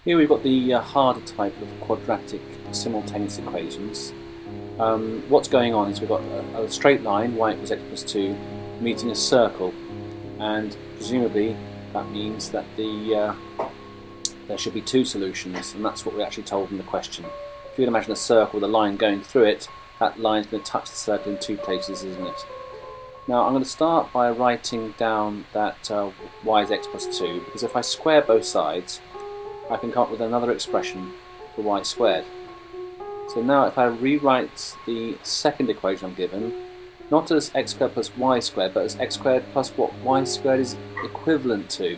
Here we've got the harder type of quadratic simultaneous equations. What's going on is we've got a straight line, y equals x plus 2, meeting a circle, and presumably that means that there should be two solutions, and that's what we're actually told in the question. If you can imagine a circle with a line going through it, that line is going to touch the circle in two places, isn't it? Now I'm going to start by writing down that y is x plus 2, because if I square both sides I can come up with another expression for y squared. So now if I rewrite the second equation I'm given, not as x squared plus y squared, but as x squared plus what y squared is equivalent to.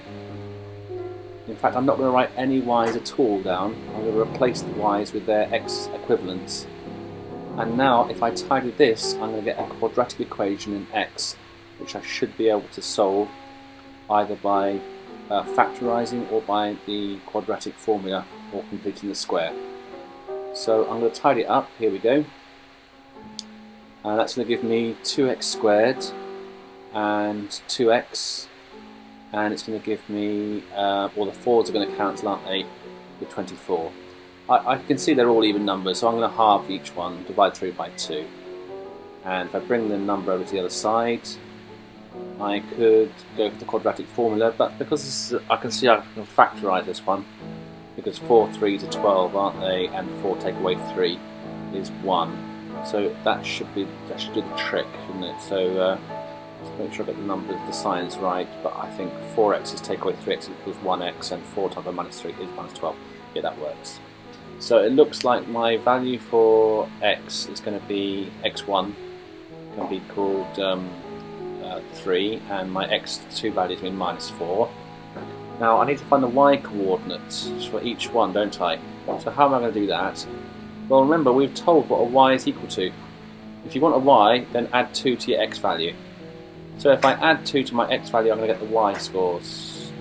In fact, I'm not going to write any y's at all down. I'm going to replace the y's with their x equivalents. And now if I tidy this, I'm going to get a quadratic equation in x, which I should be able to solve either by factorising or by the quadratic formula or completing the square. So I'm going to tidy it up. Here we go. That's going to give me 2x squared and 2x, and it's going to give me, well, the 4's are going to cancel, aren't they, with 24. I can see they're all even numbers, so I'm going to halve each one, divide through by 2. And if I bring the number over to the other side, I could go for the quadratic formula, but because this is, I can see I can factorise this one, because 4 3s are 12, aren't they, and 4 take away 3 is 1. So that should do the trick, shouldn't it? So just make sure I get the numbers, the signs right, but I think 4x is take away 3x equals 1x, and 4 times by minus 3 is minus 12. Yeah, that works. So it looks like my value for x is going to be x1, going to be called 3, and my x2 value is going to be minus 4. Now I need to find the y coordinates for each one, don't I? So how am I going to do that? Well, remember, we've told what a y is equal to. If you want a y, then add 2 to your x value. So if I add 2 to my x value, I'm going to get the y scores.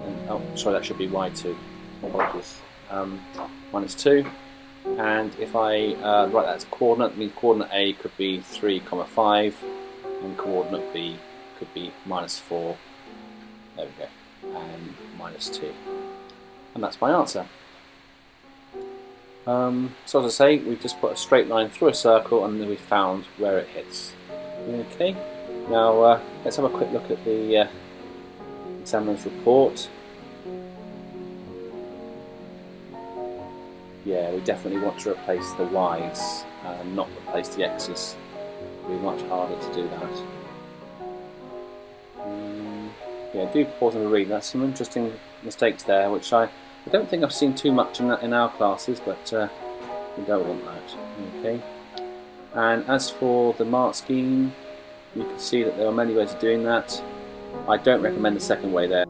And, oh, sorry, that should be y2. Apologies. Minus 2. And if I write that as a coordinate, it means coordinate A could be 3, 5, and coordinate B could be minus 4. There we go. And minus 2. And that's my answer. So as I say, we've just put a straight line through a circle and then we found where it hits. Okay, now let's have a quick look at the examiner's report. Yeah, we definitely want to replace the y's and not replace the x's. It will be much harder to do that. Yeah, do pause and read. That's some interesting mistakes there, which I don't think I've seen too much in our classes, but we don't want that. Okay. And as for the mark scheme, you can see that there are many ways of doing that. I don't recommend the second way there.